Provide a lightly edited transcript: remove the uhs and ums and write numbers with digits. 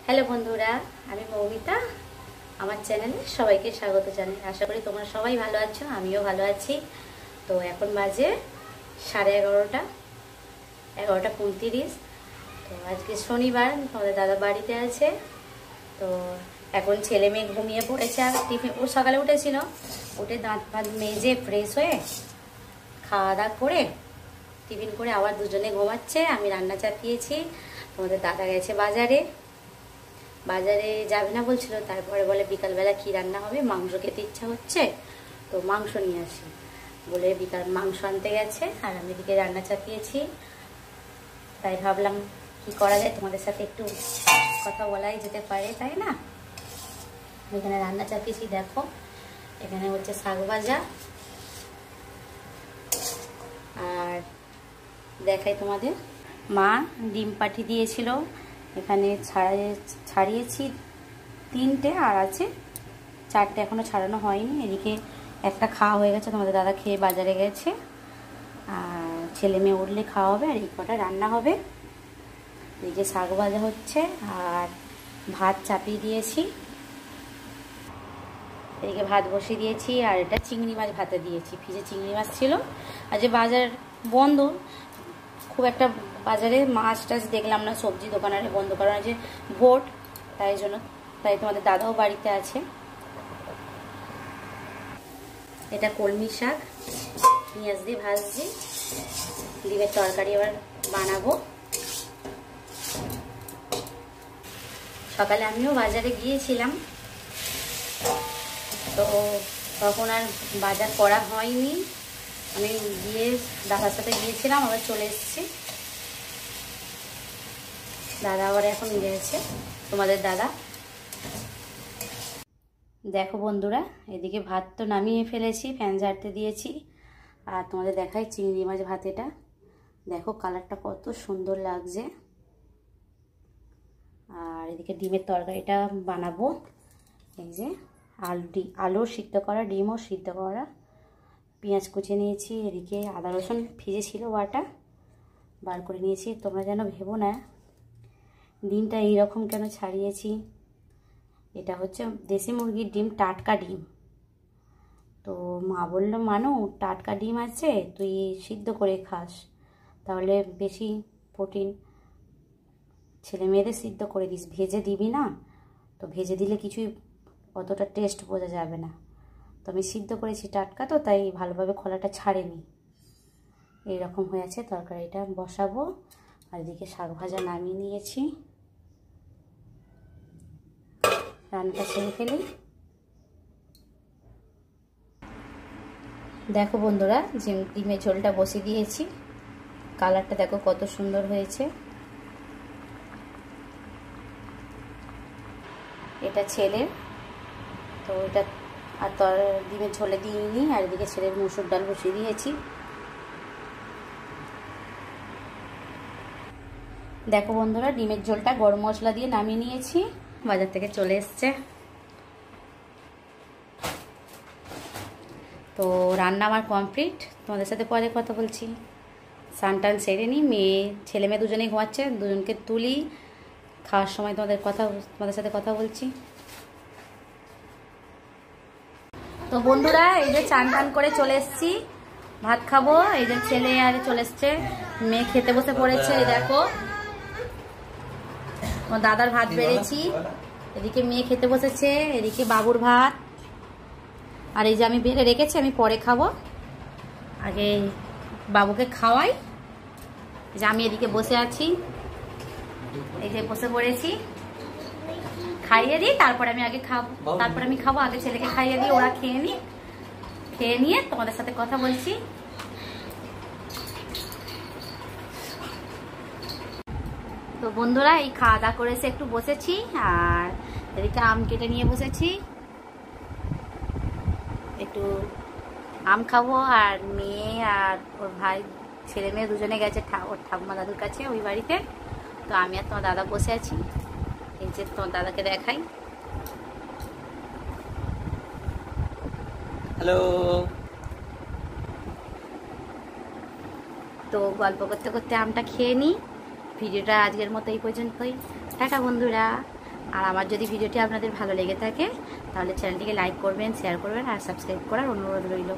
Hello বন্ধুরা, আমি মৌমিতা। আমার চ্যানেলে সবাইকে স্বাগত জানাই। আশা করি তোমরা সবাই ভালো আছো, আমিও ভালো আছি। তো এখন বাজে 11:30, 11:29। তো আজকে শনিবার, তোমাদের দাদা বাড়িতে আছে। তো এখন ছেলে মেয়ে ঘুমিয়ে পড়েছে। আর টিফিন ও সকালে উঠেছিল, উঠে দাঁত ফাঁত মেজে ফ্রেশ হয়ে খাওয়া দাওয়া করে টিফিন করে আবার দুজনে ঘুমাচ্ছে। আমি রান্না চাপিয়েছি। তোমাদের দাদা গেছে বাজারে যাবে না বলছিল, তারপরে বলে বিকালবেলা কি রান্না হবে, মাংস খেতে ইচ্ছা হচ্ছে তো মাংস নিয়ে আসি বলে বিকাল মাংস আনতে গেছে। আর আমি এদিকে রান্না চাপিয়েছি। তাই ভাবলাম কি করা যায়, তোমাদের সাথে একটু কথা বলাই যেতে পারে, তাই না? এখানে রান্না চাপিয়েছি, দেখো এখানে হচ্ছে শাক ভাজা। আর দেখাই তোমাদের, মা ডিম পাঠি দিয়েছিল, এখানে ছাড়িয়েছি 3টে, আর আছে 4টে এখনো ছাড়ানো হয়নি। এদিকে একটা খাওয়া হয়ে গেছে, তোমাদের দাদা খেয়ে বাজারে গেছে। আর ছেলে মেয়ে উঠলে খাওয়া হবে, আর এই কটা রান্না হবে। এদিকে শাক ভাজা হচ্ছে, আর ভাত চাপিয়ে দিয়েছি। এদিকে ভাত বসিয়ে দিয়েছি, আর এটা চিংড়ি মাছ ভাতে দিয়েছি। ফ্রিজে চিংড়ি মাছ ছিল, আর যে বাজার বন্ধ, খুব একটা বাজারে মাছ টাছ দেখলাম না, সবজি দোকানে বন্ধ করার যে ভোট, তাই তোমাদের দাদাও বাড়িতে আছে। এটা কলমি শাক পেঁয়াজ দিয়ে ভাজছি, ডিমের তরকারি এবার বানাবো। সকালে আমিও বাজারে গিয়েছিলাম, তো তখন আর বাজার করা হয়নি। আমি গিয়ে দাদার সাথে গিয়েছিলাম, আবার চলে এসেছি। দাদা আবার এখন গিয়েছে, তোমাদের দাদা। দেখো বন্ধুরা, এদিকে ভাত তো নামিয়ে ফেলেছি, ফ্যান ঝাড়তে দিয়েছি। আর তোমাদের দেখাই চিংড়ি মাছ ভাতেটা, দেখো কালারটা কত সুন্দর লাগছে। আর এদিকে ডিমের তরকারিটা বানাবো। এই যে আলু সিদ্ধ করা, ডিমও সিদ্ধ করা, পেঁয়াজ কুচে নিয়েছি। এদিকে আদা রসুন ভিজে ছিল, বাটা বার করে নিয়েছি। তোমরা যেন ভেবো না ডিমটা এইরকম কেন ছাড়িয়েছি, এটা হচ্ছে দেশি মুরগির ডিম, টাটকা ডিম। তো মা বললো, মানু টাটকা ডিম আছে, তুই সিদ্ধ করে খাস, তাহলে বেশি প্রোটিন। ছেলে মেয়েদের সিদ্ধ করে দিস, ভেজে দিবি না, তো ভেজে দিলে কিছুই অতটা টেস্ট বোঝা যাবে না। তো আমি সিদ্ধ করেছি, টাটকা তো, তাই ভালোভাবে খোলাটা ছাড়েনি। এইরকম হয়েছে। তরকারিটা বসাবো, আর এদিকে শাক ভাজা নামিয়ে নিয়েছি। রান্নাটা ছেড়ে ফেলি। দেখো বন্ধুরা, ডিমের ঝোলটা বসিয়ে দিয়েছি। কালারটা দেখো কত সুন্দর হয়েছে। এটা ছেলের, তো এটা আর ডিমের ঝোলে দিইনি। আর এদিকে ছেলের মুসুর ডাল বসিয়ে দিয়েছি। দেখো বন্ধুরা, ডিমের ঝোলটা গরম মশলা দিয়ে নামিয়ে নিয়েছি, বাজার থেকে চলে এসছে। তো রান্না আমার কমপ্লিট, তোমাদের সাথে পরে কথা বলছি। স্নান টান সেরে নিই, ছেলে মেয়ে দুজনেই ঘুমাচ্ছে, দুজনকে তুলি, খাওয়ার সময় তোমাদের সাথে কথা বলছি। তো বন্ধুরা, এই যে চান টান করে চলে এসছি, ভাত খাবো। এই যে ছেলে আর চলে এসছে, মেয়ে খেতে বসে পড়েছে। এই দেখো আমার দাদার ভাত বেড়েছি, এদিকে মেয়ে খেতে বসেছে, এদিকে বাবুর ভাত। আর এই যে আমি বেড়ে রেখেছি, আমি পরে খাবো, আগে বাবুকে খাওয়াই। যে আমি এদিকে বসে আছি, এই যে বসে পড়েছি, খাইয়ে দিই, তারপরে আমি আগে খাবো, তারপরে আমি খাবো। আগে ছেলেকে খাইয়ে দিই, ওরা খেয়ে নিয়ে তোমাদের সাথে কথা বলছি। তো বন্ধুরা, এই খাওয়া দাওয়া করেছে, একটু বসেছি। আর এদিকে আম কেটে নিয়ে বসেছি, একটু আম খাবো। আর মেয়ে আর ওর ভাই, ছেলে মেয়ে দুজনে গেছে ওর ঠাকুমা দাদুর কাছে, ওই বাড়িতে। তো আমি আর তোমার দাদা বসে আছি। এই যে তোমার দাদাকে দেখাই। হ্যালো। তো গল্প করতে করতে আমটা খেয়ে নিই। ভিডিওটা আজকের মতো এই পর্যন্তই। টাটা বন্ধুরা, আর আমার যদি ভিডিওটি আপনাদের ভালো লেগে থাকে তাহলে চ্যানেলটিকে লাইক করবেন, শেয়ার করবেন আর সাবস্ক্রাইব করার অনুরোধ রইল।